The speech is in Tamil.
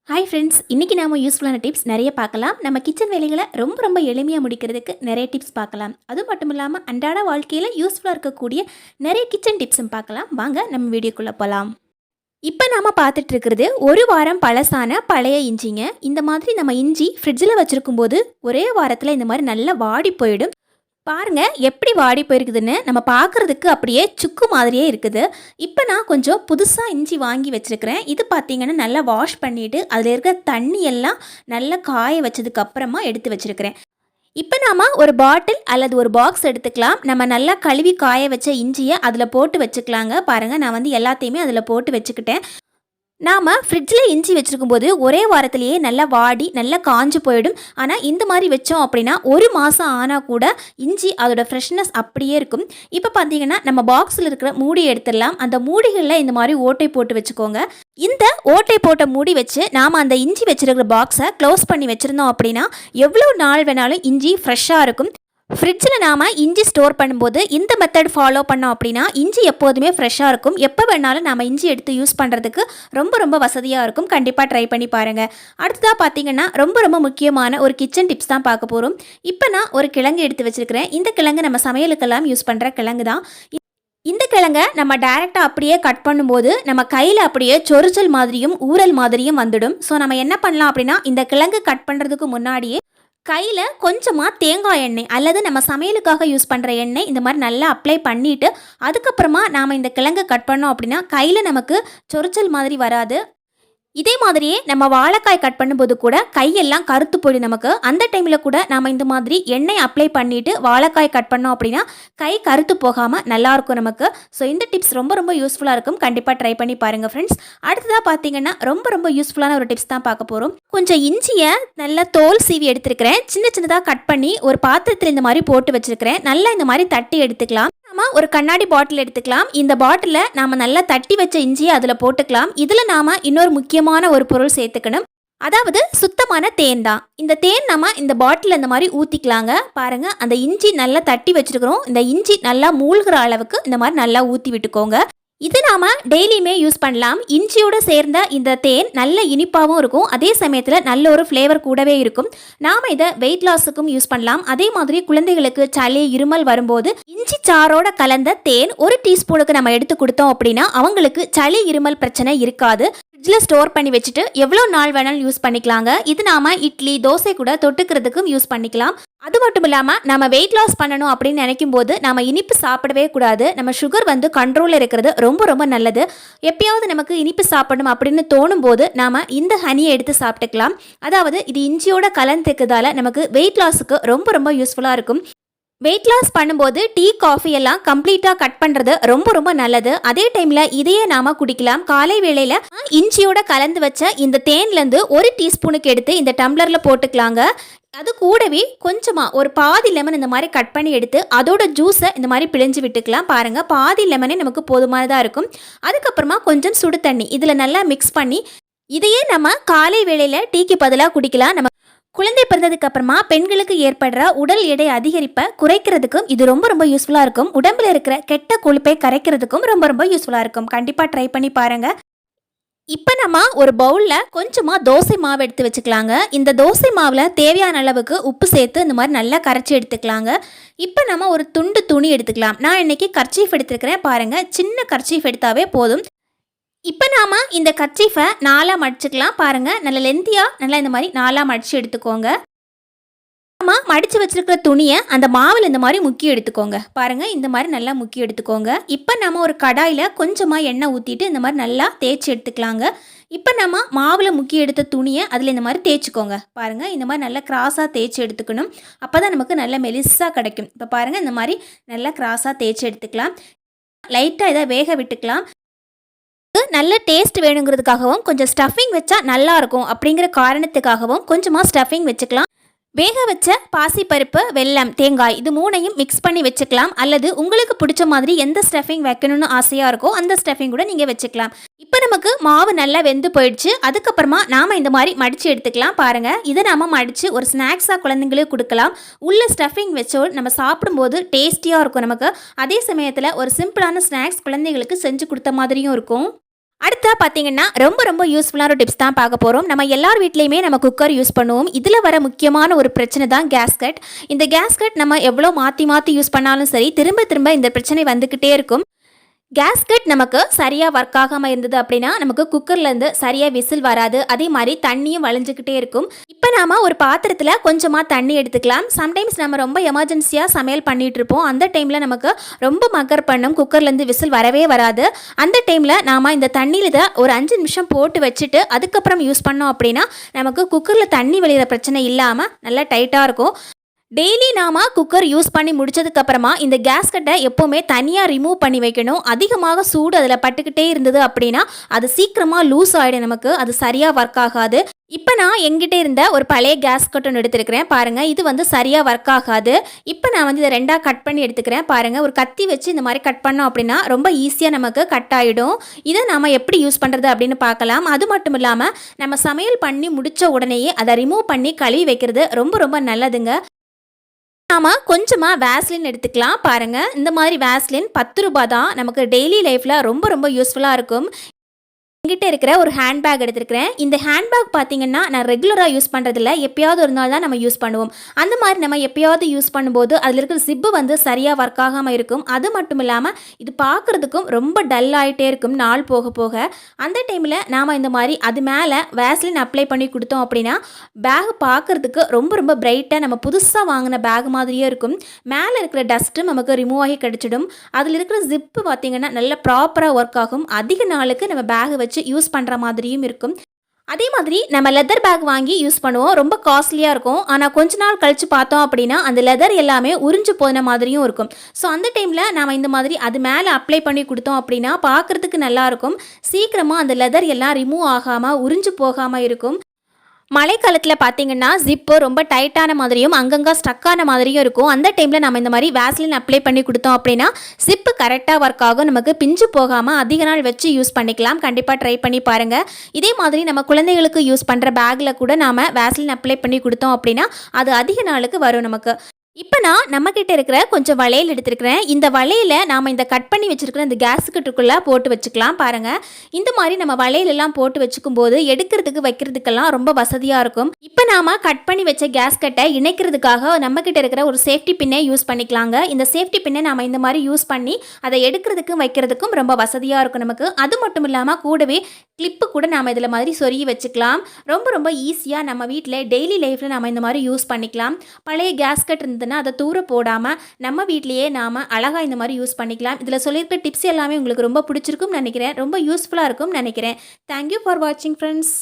ஹாய் ஃப்ரெண்ட்ஸ், இன்றைக்கி நாம் யூஸ்ஃபுல்லான டிப்ஸ் நிறைய பார்க்கலாம். நம்ம கிச்சன் வேலைகளை ரொம்ப ரொம்ப எளிமையாக முடிக்கிறதுக்கு நிறைய டிப்ஸ் பார்க்கலாம். அதுவும் மட்டும் இல்லாமல் அன்றாட வாழ்க்கையில் யூஸ்ஃபுல்லாக இருக்கக்கூடிய நிறைய கிச்சன் டிப்ஸும் பார்க்கலாம். வாங்க நம்ம வீடியோக்குள்ளே போகலாம். இப்போ நாம் பார்த்துட்டு இருக்கிறது ஒரு வாரம் பழசான பழைய இஞ்சிங்க. இந்த மாதிரி நம்ம இஞ்சி ஃப்ரிட்ஜில் வச்சுருக்கும் போது ஒரே வாரத்தில் இந்த மாதிரி நல்லா வாடி போயிடும். பாருங்க எப்படி வாடி போயிருக்குதுன்னு. நம்ம பார்க்குறதுக்கு அப்படியே சுக்கு மாதிரியே இருக்குது. இப்போ நான் கொஞ்சம் புதுசாக இஞ்சி வாங்கி வச்சுருக்கிறேன். இது பார்த்திங்கன்னா நல்லா வாஷ் பண்ணிவிட்டு அதில் இருக்கிற தண்ணி எல்லாம் நல்லா காய வச்சதுக்கப்புறமா எடுத்து வச்சுருக்கிறேன். இப்போ நாம் ஒரு பாட்டில் அல்லது ஒரு பாக்ஸ் எடுத்துக்கலாம். நம்ம நல்லா கழுவி காய வச்ச இஞ்சியை அதில் போட்டு வச்சுக்கலாங்க. பாருங்கள், நான் வந்து எல்லாத்தையுமே அதில் போட்டு வச்சுக்கிட்டேன். நாம் ஃப்ரிட்ஜில் இஞ்சி வச்சுருக்கும் போது ஒரே வாரத்திலேயே நல்லா வாடி நல்லா காஞ்சு போயிடும். ஆனால் இந்த மாதிரி வச்சோம் அப்படின்னா ஒரு மாதம் ஆனால் கூட இஞ்சி அதோட ஃப்ரெஷ்னஸ் அப்படியே இருக்கும். இப்போ பார்த்தீங்கன்னா நம்ம பாக்ஸில் இருக்கிற மூடி எடுத்துடலாம். அந்த மூடிகளில் இந்த மாதிரி ஓட்டை போட்டு வச்சுக்கோங்க. இந்த ஓட்டை போட்ட மூடி வச்சு நாம் அந்த இஞ்சி வச்சுருக்கிற பாக்ஸை க்ளோஸ் பண்ணி வச்சுருந்தோம் அப்படின்னா எவ்வளோ நாள் வேணாலும் இஞ்சி ஃப்ரெஷ்ஷாக இருக்கும். ஃப்ரிட்ஜில் நாம் இஞ்சி ஸ்டோர் பண்ணும்போது இந்த மெத்தட் ஃபாலோ பண்ணோம் அப்படின்னா இஞ்சி எப்போதுமே ஃப்ரெஷ்ஷாக இருக்கும். எப்போ வேணாலும் நம்ம இஞ்சி எடுத்து யூஸ் பண்ணுறதுக்கு ரொம்ப வசதியாக இருக்கும். கண்டிப்பாக ட்ரை பண்ணி பாருங்கள். அடுத்ததாக பார்த்தீங்கன்னா ரொம்ப முக்கியமான ஒரு கிச்சன் டிப்ஸ் தான் பார்க்க போகிறோம். இப்போ நான் ஒரு கிழங்கு எடுத்து வச்சுருக்கிறேன். இந்த கிழங்கு நம்ம சமையலுக்கெல்லாம் யூஸ் பண்ணுற கிழங்கு தான். இந்த கிழங்கை நம்ம டைரெக்டாக அப்படியே கட் பண்ணும்போது நம்ம கையில் அப்படியே சொரிச்சல் மாதிரியும் ஊறல் மாதிரியும் வந்துடும். ஸோ நம்ம என்ன பண்ணலாம் அப்படின்னா இந்த கிழங்கு கட் பண்ணுறதுக்கு முன்னாடியே கையில் கொஞ்சமாக தேங்காய் எண்ணெய் அல்லது நம்ம சமையலுக்காக யூஸ் பண்ணுற எண்ணெய் இந்த மாதிரி நல்லா அப்ளை பண்ணிவிட்டு அதுக்கப்புறமா நாம் இந்த கிழங்கை கட் பண்ணோம் அப்படின்னா கையில் நமக்கு சொரிச்சல் மாதிரி வராது. இதே மாதிரியே நம்ம வாழைக்காய் கட் பண்ணும்போது கூட கையெல்லாம் கருத்து போயிடும் நமக்கு. அந்த டைமில் கூட நாம் இந்த மாதிரி எண்ணெய் அப்ளை பண்ணிவிட்டு வாழைக்காய் கட் பண்ணோம் அப்படின்னா கை கருத்து போகாமல் நல்லாயிருக்கும் நமக்கு. ஸோ இந்த டிப்ஸ் ரொம்ப யூஸ்ஃபுல்லாக இருக்கும். கண்டிப்பாக ட்ரை பண்ணி பாருங்கள் ஃப்ரெண்ட்ஸ். அடுத்ததாக பார்த்தீங்கன்னா ரொம்ப யூஸ்ஃபுல்லான ஒரு டிப்ஸ் தான் பார்க்க போகிறோம். கொஞ்சம் இஞ்சியை நல்லா தோல் சீவி எடுத்துருக்கிறேன். சின்னதாக கட் பண்ணி ஒரு பாத்திரத்தில் இந்த மாதிரி போட்டு வச்சுருக்கிறேன். நல்லா இந்த மாதிரி தட்டி எடுத்துக்கலாம். நாம ஒரு கண்ணாடி பாட்டில் எடுத்துக்கலாம். இந்த பாட்டிலை நாம் நல்லா தட்டி வச்ச இஞ்சியை அதில் போட்டுக்கலாம். இதில் நாம் இன்னொரு முக்கியமான ஒரு பொருள் சேர்த்துக்கணும். அதாவது சுத்தமான தேன் தான். இந்த தேன் நம்ம இந்த பாட்டில் இந்த மாதிரி ஊற்றிக்கலாங்க. பாருங்கள், அந்த இஞ்சி நல்லா தட்டி வச்சுருக்கிறோம். இந்த இஞ்சி நல்லா மூழ்கிற அளவுக்கு இந்த மாதிரி நல்லா ஊற்றி விட்டுக்கோங்க. இது நாம் டெய்லியுமே யூஸ் பண்ணலாம். இஞ்சியோடு சேர்ந்த இந்த தேன் நல்ல இனிப்பாகவும் இருக்கும். அதே சமயத்தில் நல்ல ஒரு ஃப்ளேவர் கூடவே இருக்கும். நாம் இதை வெயிட் லாஸுக்கும் யூஸ் பண்ணலாம். அதே மாதிரி குழந்தைகளுக்கு சளி இருமல் வரும்போது இஞ்சி சாரோட கலந்த தேன் ஒரு டீஸ்பூனுக்கு நம்ம எடுத்து கொடுத்தோம் அப்படின்னா அவங்களுக்கு சளி இருமல் பிரச்சனை இருக்காது. ஃப்ரிட்ஜில் ஸ்டோர் பண்ணி வச்சுட்டு எவ்வளோ நாள் வேணாலும் யூஸ் பண்ணிக்கலாங்க. இது நாம் இட்லி தோசை கூட தொட்டுக்கிறதுக்கும் யூஸ் பண்ணிக்கலாம். அது மட்டும் இல்லாமல் நம்ம வெயிட் லாஸ் பண்ணணும் அப்படின்னு நினைக்கும் போது நம்ம இனிப்பு சாப்பிடவே கூடாது. நம்ம சுகர் வந்து கண்ட்ரோலில் இருக்கிறது ரொம்ப நல்லது. எப்பயாவது நமக்கு இனிப்பு சாப்பிடணும் அப்படின்னு தோணும் போது நாம் இந்த ஹனியை எடுத்து சாப்பிட்டுக்கலாம். அதாவது இது இஞ்சியோட கலந்துக்கிறதால நமக்கு வெயிட் லாஸுக்கு ரொம்ப யூஸ்ஃபுல்லாக இருக்கும். வெயிட் லாஸ் பண்ணும்போது டீ காஃபி எல்லாம் கம்ப்ளீட்டாக கட் பண்ணுறது ரொம்ப நல்லது. அதே டைமில் இதையே நாம் குடிக்கலாம். காலை வேளையில் இஞ்சியோட கலந்து வச்ச இந்த தேன்லேருந்து ஒரு டீஸ்பூனுக்கு எடுத்து இந்த டம்ளரில் போட்டுக்கலாங்க. அது கூடவே கொஞ்சமாக ஒரு பாதி லெமன் இந்த மாதிரி கட் பண்ணி எடுத்து அதோட ஜூஸை இந்த மாதிரி பிழிஞ்சு விட்டுக்கலாம். பாருங்கள், பாதி லெமனே நமக்கு போதுமானதாக இருக்கும். அதுக்கப்புறமா கொஞ்சம் சுடு தண்ணி இதில் நல்லா மிக்ஸ் பண்ணி இதையே நம்ம காலை வேளையில் டீக்கு பதிலாக குடிக்கலாம். நம்ம குழந்தை பிறந்ததுக்கு அப்புறமா பெண்களுக்கு ஏற்படுற உடல் எடை அதிகரிப்பை குறைக்கிறதுக்கும் இது ரொம்ப யூஸ்ஃபுல்லாக இருக்கும். உடம்புல இருக்கிற கெட்ட கொழுப்பை கரைக்கிறதுக்கும் ரொம்ப யூஸ்ஃபுல்லாக இருக்கும். கண்டிப்பாக ட்ரை பண்ணி பாருங்கள். இப்போ நம்ம ஒரு பவுலில் கொஞ்சமாக தோசை மாவு எடுத்து வச்சுக்கலாங்க. இந்த தோசை மாவில் தேவையான அளவுக்கு உப்பு சேர்த்து இந்த மாதிரி நல்லா கரைச்சி எடுத்துக்கலாங்க. இப்போ நம்ம ஒரு துண்டு துணி எடுத்துக்கலாம். நான் இன்றைக்கி கர்ச்சீஃப் எடுத்துருக்கிறேன். பாருங்கள், சின்ன கர்ச்சீஃப் எடுத்தாவே போதும். இப்போ நாம் இந்த கர்ச்சீஃபை நாலாக மடிச்சுக்கலாம். பாருங்கள், நல்ல லென்த்தியாக நல்லா இந்த மாதிரி நாலாக மடித்து எடுத்துக்கோங்க. நம்ம மடித்து வச்சுருக்கிற துணியை அந்த மாவில் இந்த மாதிரி முக்கி எடுத்துக்கோங்க. பாருங்கள், இந்த மாதிரி நல்லா முக்கி எடுத்துக்கோங்க. இப்போ நம்ம ஒரு கடாயில் கொஞ்சமாக எண்ணெய் ஊற்றிட்டு இந்த மாதிரி நல்லா தேய்ச்சி எடுத்துக்கலாங்க. இப்போ நம்ம மாவில் முக்கி எடுத்த துணியை அதில் இந்த மாதிரி தேய்ச்சிக்கோங்க. பாருங்கள், இந்த மாதிரி நல்லா கிராஸாக தேய்ச்சி எடுத்துக்கணும். அப்போ தான் நமக்கு நல்ல மெலிசாக கிடைக்கும். இப்போ பாருங்கள், இந்த மாதிரி நல்லா கிராஸாக தேய்ச்சி எடுத்துக்கலாம். லைட்டாக இதை வேக விட்டுக்கலாம். நல்ல டேஸ்ட் வேணுங்கிறதுக்காகவும் கொஞ்சம் ஸ்டஃபிங் வச்சா நல்லாயிருக்கும் அப்படிங்கிற காரணத்துக்காகவும் கொஞ்சமாக ஸ்டஃபிங் வச்சுக்கலாம். வேக வச்ச பாசிப்பருப்பு, வெல்லம், தேங்காய் இது மூணையும் மிக்ஸ் பண்ணி வச்சுக்கலாம். அல்லது உங்களுக்கு பிடிச்ச மாதிரி எந்த ஸ்டஃபிங் வைக்கணும்னு ஆசையாக இருக்கோ அந்த ஸ்டஃபிங் கூட நீங்கள் வச்சுக்கலாம். இப்போ நமக்கு மாவு நல்லா வெந்து போயிடுச்சு. அதுக்கப்புறமா நாம் இந்த மாதிரி மடித்து எடுத்துக்கலாம். பாருங்கள், இதை நாம் மடித்து ஒரு ஸ்நாக்ஸாக குழந்தைங்களுக்கு கொடுக்கலாம். உள்ள ஸ்டஃபிங் வச்சோ நம்ம சாப்பிடும்போது டேஸ்டியாக இருக்கும் நமக்கு. அதே சமயத்தில் ஒரு சிம்பிளான ஸ்நாக்ஸ் குழந்தைங்களுக்கு செஞ்சு கொடுத்த மாதிரியும் இருக்கும். அடுத்தா பார்த்தீங்கன்னா ரொம்ப ரொம்ப யூஸ்ஃபுல்லான ஒரு டிப்ஸ் தான் பார்க்க போகிறோம். நம்ம எல்லார் வீட்லேயுமே நம்ம குக்கர் யூஸ் பண்ணுவோம். இதில் வர முக்கியமான ஒரு பிரச்சனை தான் கேஸ்கட். இந்த கேஸ்கட் நம்ம எவ்வளோ மாற்றி மாற்றி யூஸ் பண்ணாலும் சரி, திரும்ப திரும்ப இந்த பிரச்சனை வந்துக்கிட்டே இருக்கும். கேஸ்கட் நமக்கு சரியாக ஒர்க் ஆகாமல் இருந்தது அப்படின்னா நமக்கு குக்கர்லேருந்து சரியாக விசில் வராது. அதே மாதிரி தண்ணியும் வழிஞ்சிக்கிட்டே இருக்கும். இப்போ நாம் ஒரு பாத்திரத்தில் கொஞ்சமாக தண்ணி எடுத்துக்கலாம். சம்டைம்ஸ் நம்ம ரொம்ப எமர்ஜென்சியாக சமையல் பண்ணிகிட்டு இருப்போம். அந்த டைமில் நமக்கு ரொம்ப மக்கர் பண்ணும், குக்கர்லேருந்து விசில் வரவே வராது. அந்த டைமில் நாம் இந்த தண்ணியில் இதை ஒரு 5 நிமிஷம் போட்டு வச்சுட்டு அதுக்கப்புறம் யூஸ் பண்ணோம் அப்படின்னா நமக்கு குக்கரில் தண்ணி வழிகிற பிரச்சனை இல்லாமல் நல்லா டைட்டாக இருக்கும். டெய்லி நாம் குக்கர் யூஸ் பண்ணி முடிச்சதுக்கப்புறமா இந்த கேஸ்கட்டை எப்போவுமே தனியாக ரிமூவ் பண்ணி வைக்கணும். அதிகமாக சூடு அதில் பட்டுக்கிட்டே இருந்தது அப்படின்னா அது சீக்கிரமாக லூஸ் ஆகிடும், நமக்கு அது சரியாக ஒர்க் ஆகாது. இப்போ நான் எங்கிட்ட இருந்த ஒரு பழைய கேஸ்கட் ஒன்று எடுத்துருக்கிறேன் பாருங்கள். இது வந்து சரியாக ஒர்க் ஆகாது. இப்போ நான் வந்து இதை 2ஆக கட் பண்ணி எடுத்துக்கிறேன் பாருங்கள். ஒரு கத்தி வச்சு இந்த மாதிரி கட் பண்ணோம் அப்படின்னா ரொம்ப ஈஸியாக நமக்கு கட் ஆகிடும். இதை நாம் எப்படி யூஸ் பண்ணுறது அப்படின்னு பார்க்கலாம். அது மட்டும் இல்லாமல் நம்ம சமையல் பண்ணி முடித்த உடனேயே அதை ரிமூவ் பண்ணி கழுவி வைக்கிறது ரொம்ப ரொம்ப நல்லதுங்க. நாம் கொஞ்சமாக வேஸ்லின் எடுத்துக்கலாம் பாருங்கள். இந்த மாதிரி வேஸ்லின் 10 ரூபாய் தான். நமக்கு டெய்லி லைஃப்பில் ரொம்ப ரொம்ப யூஸ்ஃபுல்லாக இருக்கும். என்கிட்ட இருக்கிற ஒரு ஹேண்ட்பேக் எடுத்துருக்கிறேன். இந்த ஹேண்ட்பேக் பார்த்தீங்கன்னா நான் ரெகுலராக யூஸ் பண்ணுறதில்ல, எப்பயாவது ஒரு நாள் தான் நம்ம யூஸ் பண்ணுவோம். அந்த மாதிரி நம்ம எப்பயாவது யூஸ் பண்ணும்போது அதில் இருக்கிற ஜிப்பு வந்து சரியாக ஒர்க் ஆகாமல் இருக்கும். அது மட்டும் இல்லாமல் இது பார்க்குறதுக்கும் ரொம்ப டல் ஆகிட்டே இருக்கும் நாள் போக போக. அந்த டைமில் நாம் இந்த மாதிரி அது மேலே வேஸ்லின் அப்ளை பண்ணி கொடுத்தோம் அப்படின்னா பேக் பார்க்குறதுக்கு ரொம்ப ரொம்ப பிரைட்டாக நம்ம புதுசாக வாங்கின பேக் மாதிரியே இருக்கும். மேலே இருக்கிற டஸ்ட்டும் நமக்கு ரிமூவ் ஆகி கிடச்சிடும். அதில் இருக்கிற ஜிப்பு பார்த்திங்கன்னா நல்லா ப்ராப்பராக ஒர்க் ஆகும். அதிக நாளுக்கு நம்ம பேக் வச்சு யூஸ் பண்ணுற மாதிரியும் இருக்கும். அதே மாதிரி நம்ம லெதர் பேக் வாங்கி யூஸ் பண்ணுவோம். ரொம்ப காஸ்ட்லியாக இருக்கும். ஆனால் கொஞ்ச நாள் கழித்து பார்த்தோம் அப்படின்னா அந்த லெதர் எல்லாமே உறிஞ்சு போன மாதிரியும் இருக்கும். ஸோ அந்த டைமில் நாம் இந்த மாதிரி அது மேலே அப்ளை பண்ணி கொடுத்தோம் அப்படின்னா பார்க்குறதுக்கு நல்லாயிருக்கும். சீக்கிரமாக அந்த லெதர் எல்லாம் ரிமூவ் ஆகாமல் உறிஞ்சு போகாமல் இருக்கும். மழைக்காலத்தில் பார்த்தீங்கன்னா ஜிப்பு ரொம்ப டைட்டான மாதிரியும் அங்கங்கே ஸ்டக்கான மாதிரியும் இருக்கும். அந்த டைமில் நம்ம இந்த மாதிரி வேஸ்லின் அப்ளை பண்ணி கொடுத்தோம் அப்படின்னா ஜிப்பு கரெக்டாக ஒர்க் ஆகும். நமக்கு பிஞ்சு போகாமல் அதிக நாள் வச்சு யூஸ் பண்ணிக்கலாம். கண்டிப்பாக ட்ரை பண்ணி பாருங்கள். இதே மாதிரி நம்ம குழந்தைகளுக்கு யூஸ் பண்ணுற பேக்கில் கூட நாம் வேஸ்லின் அப்ளை பண்ணி கொடுத்தோம் அப்படின்னா அது அதிக நாளுக்கு வரும் நமக்கு. இப்போ நான் நம்மக்கிட்ட இருக்கிற கொஞ்சம் வளையல் எடுத்துருக்கிறேன். இந்த வளையலை நாம் இந்த கட் பண்ணி வச்சுருக்கிற இந்த கேஸுக்கட்டுக்குள்ளே போட்டு வச்சுக்கலாம் பாருங்கள். இந்த மாதிரி நம்ம வளையலெல்லாம் போட்டு வச்சுக்கும் போது எடுக்கிறதுக்கு வைக்கிறதுக்கெல்லாம் ரொம்ப வசதியாக இருக்கும். இப்போ நாம் கட் பண்ணி வச்ச கேஸ்கட்டை இணைக்கிறதுக்காக நம்மக்கிட்ட இருக்கிற ஒரு சேஃப்டி பின்னை யூஸ் பண்ணிக்கலாங்க. இந்த சேஃப்டி பின்னை நாம் இந்த மாதிரி யூஸ் பண்ணி அதை எடுக்கிறதுக்கும் வைக்கிறதுக்கும் ரொம்ப வசதியாக இருக்கும் நமக்கு. அது மட்டும் இல்லாமல் கூடவே கிளிப்பு கூட நாம் இதில் மாதிரி சொருகி வச்சுக்கலாம். ரொம்ப ரொம்ப ஈஸியாக நம்ம வீட்டில் டெய்லி லைஃப்பில் நம்ம இந்த மாதிரி யூஸ் பண்ணிக்கலாம். பழைய கேஸ்கட் இருந்ததுன்னா அதை தூர போடாமல் நம்ம வீட்லேயே நாம் அழகாக இந்த மாதிரி யூஸ் பண்ணிக்கலாம். இதில் சொல்லியிருக்க டிப்ஸ் எல்லாமே உங்களுக்கு ரொம்ப பிடிச்சிருக்கும்னு நினைக்கிறேன். ரொம்ப யூஸ்ஃபுல்லாக இருக்கும்னு நினைக்கிறேன். தேங்க்யூ ஃபார் வாட்சிங் ஃப்ரெண்ட்ஸ்.